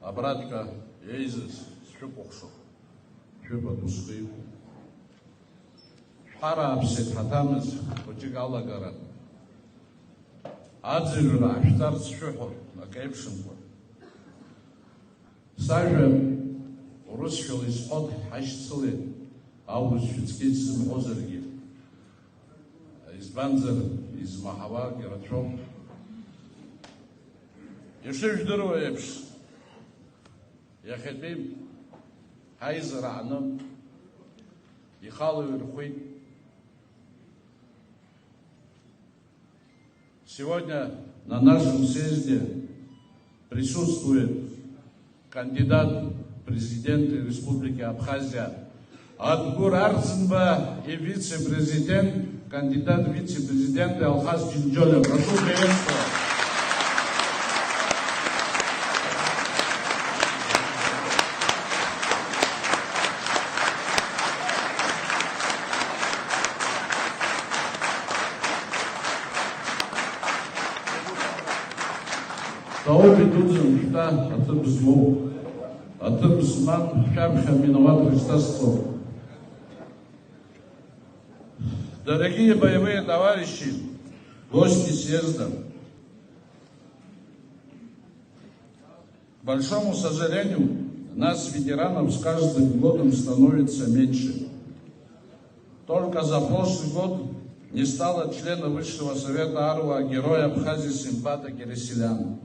Абратка Ейзес, Шупокшо, Шупадусхи, Арабсет Хатамес, Почигалагара, Адзира, Штарс Шухо, Акепшенко. Сажа, Русфил из Ход, Хашцели, Аурус Фицкиц, Мозерги, из Банзер, из Махава, Герачов. Ешев Дурваевш, я хотел Хайзера Анам, Ихалу Ирхуй. Сегодня на нашем съезде присутствует кандидат в президенты Республики Абхазия Адгур Арзенба и вице-президент, кандидат в вице-президенты Алхаз Чинджолев. Прошу приветствовать. Таоби Дудзин, Хта, Атыбзму, Атыбзман, Хабхам, Виноват Христосов. Дорогие боевые товарищи, гости съезда, к большому сожалению, нас, ветеранов, с каждым годом становится меньше. Только за прошлый год не стало члена Высшего Совета АРУА героя Абхазии Симпата Кереселяна.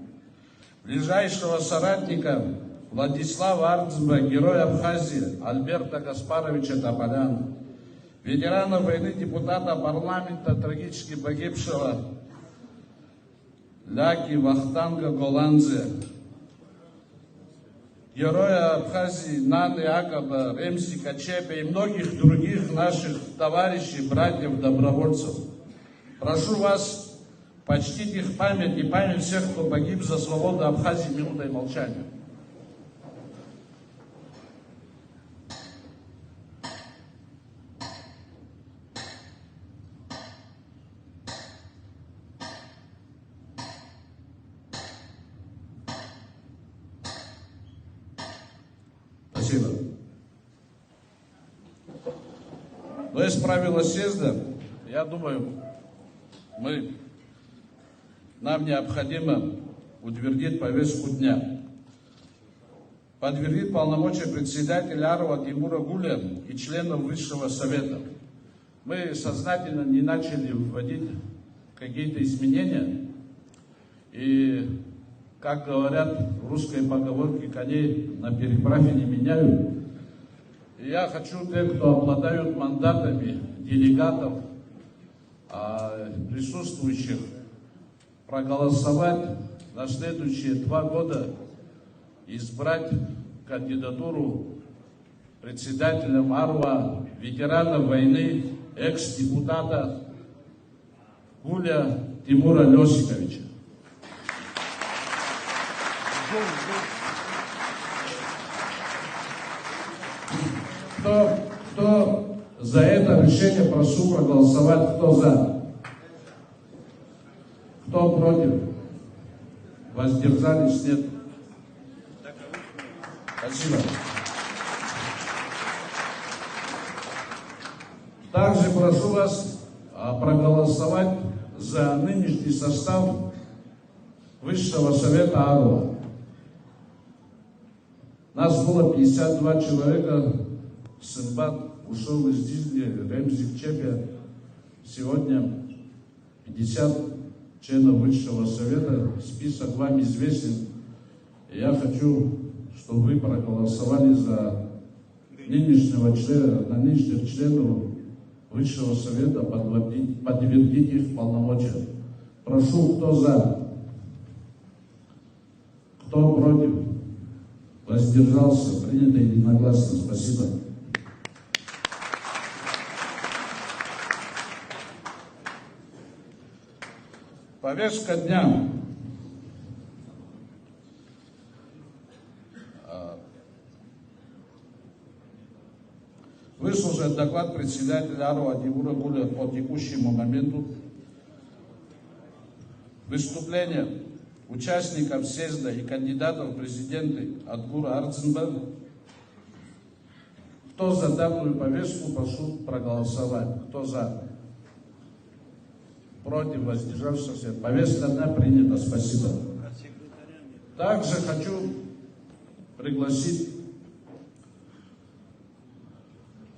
Ближайшего соратника Владислава Арцба, героя Абхазии Альберта Гаспаровича Тополяна, ветерана войны, депутата парламента, трагически погибшего Ляки Вахтанга Голанзе, героя Абхазии Наны Акаба, Ремси Качепа и многих других наших товарищей, братьев, добровольцев. Прошу вас почтить их память и память всех, кто погиб за свободу Абхазии, минутой молчания. Спасибо. Но из правила съезда, я думаю, нам необходимо утвердить повестку дня. Подтвердить полномочия председателя АРУА Тимура Гуля и членов Высшего Совета. Мы сознательно не начали вводить какие-то изменения. И, как говорят в русской поговорке, коней на переправе не меняют. И я хочу тех, кто обладают мандатами делегатов, присутствующих, проголосовать на следующие 2 года, избрать кандидатуру председателем АРУА, ветерана войны, экс-депутата Гуля Тимура Лёсиковича. Кто за это решение, прошу проголосовать. Кто за? Кто против? Воздержались? Нет. Спасибо. Также прошу вас проголосовать за нынешний состав Высшего Совета АРУА. Нас было 52 человека. Симпат ушел из жизни, Ремзи Качепа. Сегодня 50 членов Высшего Совета. Список вам известен. И я хочу, чтобы вы проголосовали за нынешних членов Высшего Совета, подтвердить их полномочия. Прошу, кто за? Кто против? Воздержался? Принято единогласно. Спасибо. Повестка дня. Выслушать доклад председателя АРУА Тимура Гуля по текущему моменту. Выступление участников съезда и кандидатов в президенты Адгура Ардзинбе. Кто за данную повестку, прошу проголосовать. Кто за? Против, воздержавшихся. Повестка одна принята. Спасибо. Также хочу пригласить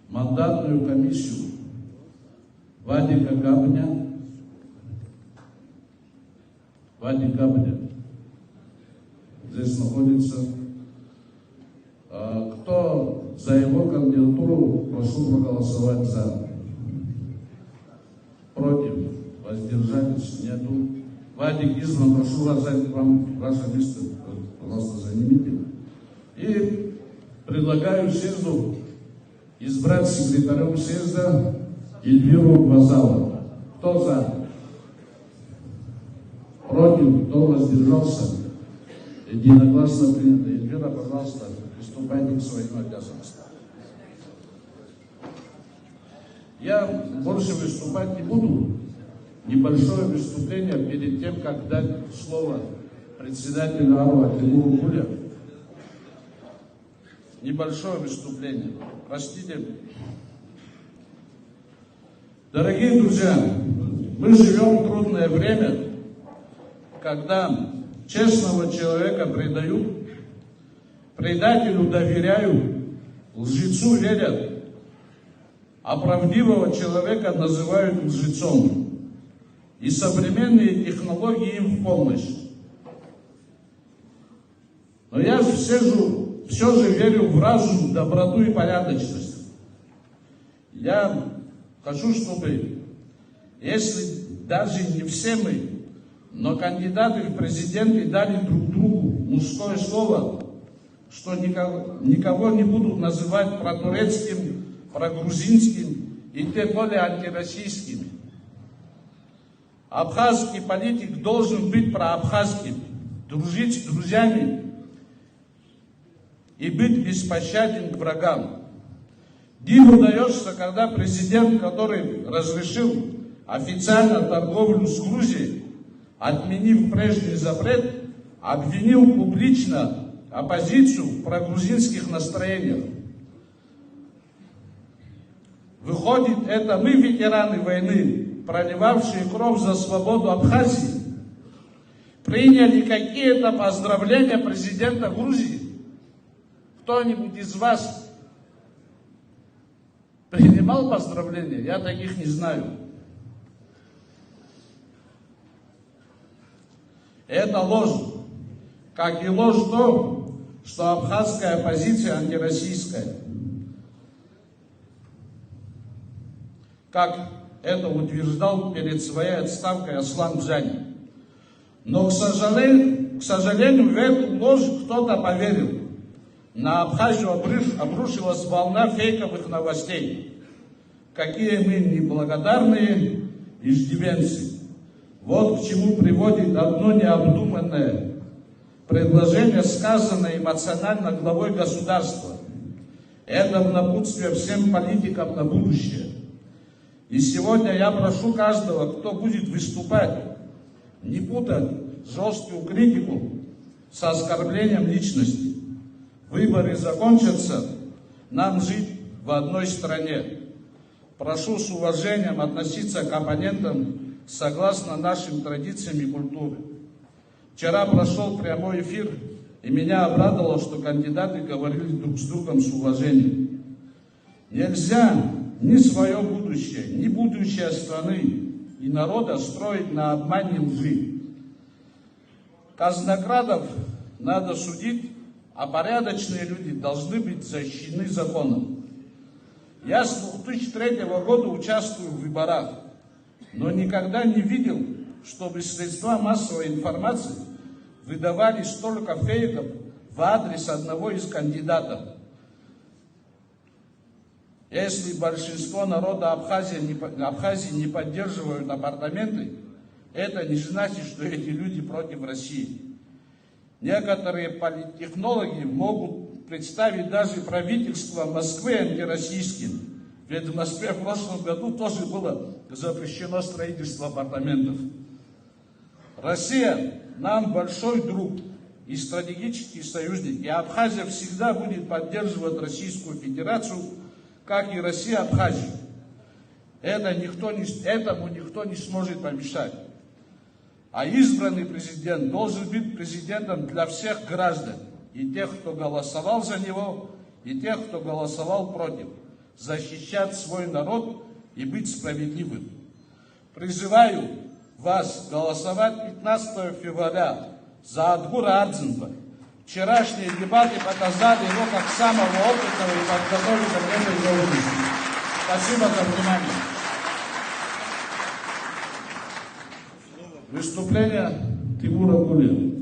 мандатную комиссию Вадика Габня. Вадик Габня здесь находится. Кто за его кандидатуру, прошу проголосовать за. Против, воздержались, нету. Вадик избран, прошу вас занять вам ваше место, пожалуйста, занимите. И предлагаю съезду избрать секретарем съезда Эльвиру Базалову. Кто за? Против, кто воздержался? Единогласно принято. Эльвира, пожалуйста, приступайте к своим обязанностям. Я больше выступать не буду. Небольшое выступление перед тем, как дать слово председателю АРО Тимуру Гуле. Небольшое выступление. Простите. Дорогие друзья, мы живем в трудное время, когда честного человека предают, предателю доверяют, лжецу верят, а правдивого человека называют лжецом. И современные технологии им в помощь. Но я все же верю в разум, доброту и порядочность. Я хочу, чтобы, если даже не все мы, но кандидаты в президенты дали друг другу мужское слово, что никого не будут называть протурецким, прогрузинским и тем более антироссийским. Абхазский политик должен быть проабхазским, дружить с друзьями и быть беспощаден к врагам. Диву даешься, когда президент, который разрешил официально торговлю с Грузией, отменив прежний запрет, обвинил публично оппозицию в прогрузинских настроениях. Выходит, это мы, ветераны войны, проливавшие кровь за свободу Абхазии, приняли какие-то поздравления президента Грузии? Кто-нибудь из вас принимал поздравления? Я таких не знаю. Это ложь. Как и ложь то, что абхазская оппозиция антироссийская. Как это утверждал перед своей отставкой Аслан Бжани. Но, к сожалению, в эту ложь кто-то поверил. На Абхазию обрушилась волна фейковых новостей. Какие мы неблагодарные иждивенцы. Вот к чему приводит одно необдуманное предложение, сказанное эмоционально главой государства. Это в напутствие всем политикам на будущее. И сегодня я прошу каждого, кто будет выступать, не путать жесткую критику с оскорблением личности. Выборы закончатся, нам жить в одной стране. Прошу с уважением относиться к оппонентам согласно нашим традициям и культуре. Вчера прошел прямой эфир, и меня обрадовало, что кандидаты говорили друг с другом с уважением. Нельзя ни свое будущее, ни будущее страны и народа строить на обмане лжи. Казнокрадов надо судить, а порядочные люди должны быть защищены законом. Я с 2003 года участвую в выборах, но никогда не видел, чтобы средства массовой информации выдавали столько фейков в адрес одного из кандидатов. Если большинство народа Абхазии не поддерживают апартаменты, это не значит, что эти люди против России. Некоторые политтехнологи могут представить даже правительство Москвы антироссийским. Ведь в Москве в прошлом году тоже было запрещено строительство апартаментов. Россия нам большой друг и стратегический союзник, и Абхазия всегда будет поддерживать Российскую Федерацию, как и Россия Абхазию. Этому никто не сможет помешать. А избранный президент должен быть президентом для всех граждан, и тех, кто голосовал за него, и тех, кто голосовал против, защищать свой народ и быть справедливым. Призываю вас голосовать 15 февраля за Адгура Ардзинова. Вчерашние дебаты показали его как самого опытного и подготовленного в этой должности. Спасибо за внимание. Выступление Тимура Гулиева.